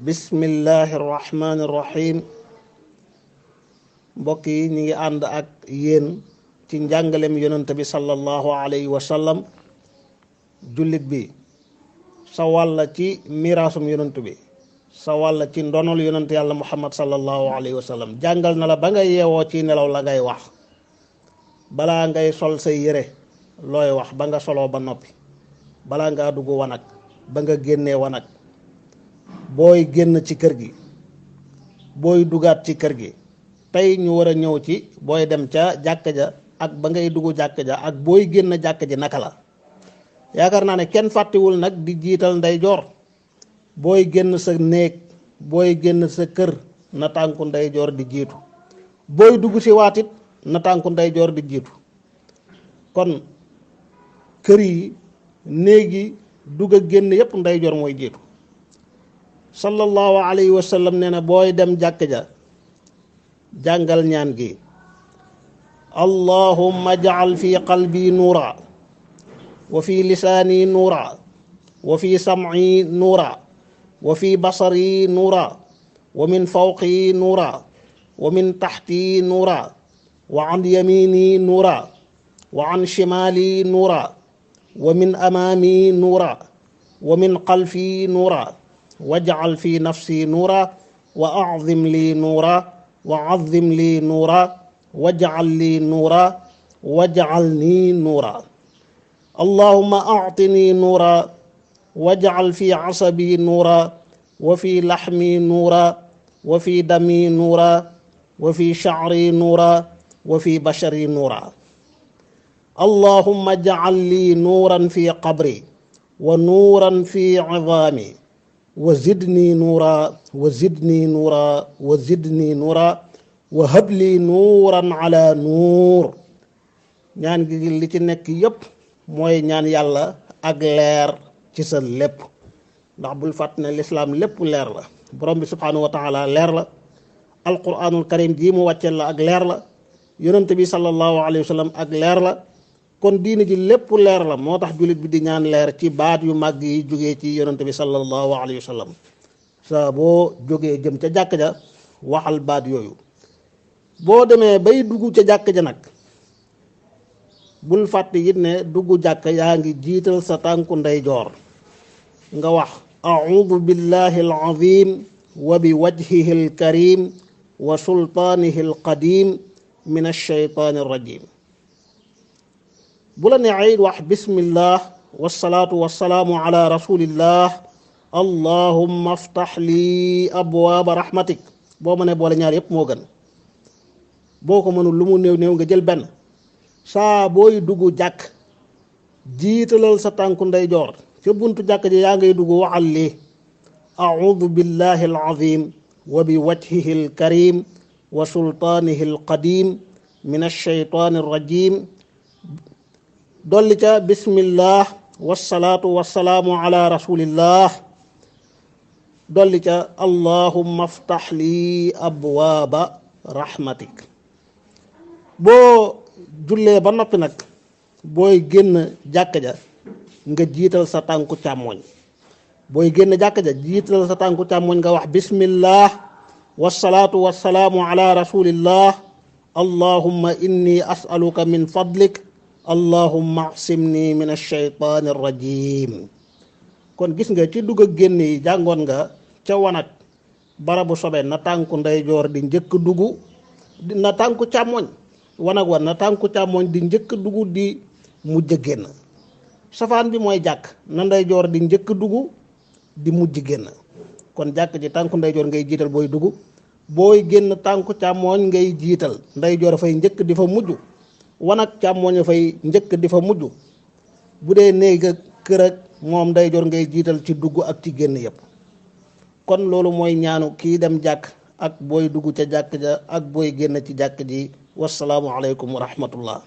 bismillahi irrahmani irrahim mbokk yi ñi ngi ànd ak yéen ci njàngalem yonent bi sallallahu alayhi wa sallam. jullit bi sa wàlla ci miraasum yonent bi, sa wàlla ci ndonol yonent yàlla muhammad sallallahu alayhi wa sallam. jàngal na la ba nga yeewoo ci nelaw la ngay wax, balaa ngay sol say yére looy wax ba nga soloo ba noppi, balaa ngaa dugg wanag ba nga génnee wanag, booy génn ci kër gi, booy dugaat ci kër gi. tey ñu war a ñëw ci booy dem ca jàkka ja ak ba ngay dugg jàkka ja ak booy génn jàkka ji naka la. yaakaar naa ne kenn fàttewul nag di jiital ndeyjoor. booy génn sa néeg, booy génn sa kër na tànku ndeyjoor di jiitu, booy dugg ci waatit na tànku ndeyjoor di jiitu. kon kër yi, néeg yi, dugg ak génn yépp ndeyjoor mooy jiitu. sallallahu alayhi wa sallam nee na booy dem jàkk ja jàngal ñaan gi: allahumma jacal fi qalbi nuura wa fi lisaani nuura wa fi samci nuura wa fi basari nuura wa min fawqi nuura wa min taxti nuura wa an yamini nuura wa an shimali nuura wa min amaami nuura wa min xalfi nuura waj'al fi nafsi nuura wa a'zim li nuura wa 'azzim li nuura waj'al li nuura waj'alni nuura. allahumma a'tini nuura waj'al fi 'asabi nuura wa fi laxmi nuura wa fi dami nuura wa fi sha'ri nuura wa fi bashari nuura. allahumma ij'al li nuuran fi qabri wa nuuran fi 'idhaami wa zidni nuura wa zidni nuura wa zidni nuura wa habli nuuran ala nuur. ñaan gi li ci nekk yépp mooy ñaan yàlla ak leer ci sa lépp, ndax bul fàtt ne lislaam lépp leer la. borom bi subhaanahu wa taala leer la, alquranul karim jii mu wàcceel la ak leer la, yonent bi sallallahu alayhi wa sallam ak leer la. kon diine ji lépp leer la, moo tax jullit bi di ñaan leer ci baat yu màgg yi jógee ci yonent bi sallallahu alayhi wa sallam. saa boo jógee jëm ca jàkk ja waxal baat yooyu. boo demee bay dugg ca jàkk ja nag bul fàtte it ne dugg jàkk yaa ngi jiital sa tànku ndeyjoor nga wax: a'uudu billahi al-azim wa bi wajhihi al-karim wa sultaanihi al-qadim min ash-shaytaani ar-rajim. bu la neexee wax bismillah wasalaatu wasalaamu ala rasulillah allahumma aftax li abwaaba rahmatik. boo mënee boole ñaar yépp moo gën. boo ko mënul lu mu néew néew nga jël benn. saa booy dugg jàkk jiitalal sa tànku ndeyjoor ca buntu jàkk ji yaa ngay dugg waxal lii: a'uudu billahi al-azim wa bi wajhihi al-karim wa sultaanihi al-qadim min ash-shaytaani ar-rajim. dolli ca bismillah wasalaatu wasalaamu ala rasulillah. dolli ca allahumma aftax li abwaaba rahmatik. boo jullee ba noppi nag booy génn jàkka ja nga jiital sa tànku càmmoñ. booy génn jàkka ja jiital sa tànku càmmoñ nga wax bismillah wasalaatu wasalaamu ala rasulillah allahumma inni as'aluka min fadlik allahumma asimni min ash-shaytaani ar-rajim. kon gis nga ci dugg ak génn yi jàngoon nga ca wanag barabu sobe na tànku ndeyjoor di njëkk dugg, na tànku càmmoñ wanag wa na tànku càmmoñ di njëkk dugg di mujj génn. safaan bi mooy jàkk na ndeyjoor di njëkk dugg di mujj génn. kon jàkk ji tànku ndeyjoor ngay jiital booy dugg, booy génn tànku càmmoñ ngay jiital, ndeyjoor fay njëkk di fa mujj, wanag càmmoñ fay njëkk di fa mujj. bu dee néeg ak kër ak moom ndeyjoor ngay jiital ci dugg ak ci génn yépp. kon loolu mooy ñaanu kii dem jàkk ak booy dugg ca jàkk ja ak booy génn ci jàkk ji. wassalaamu aleykum wa rahmatullah.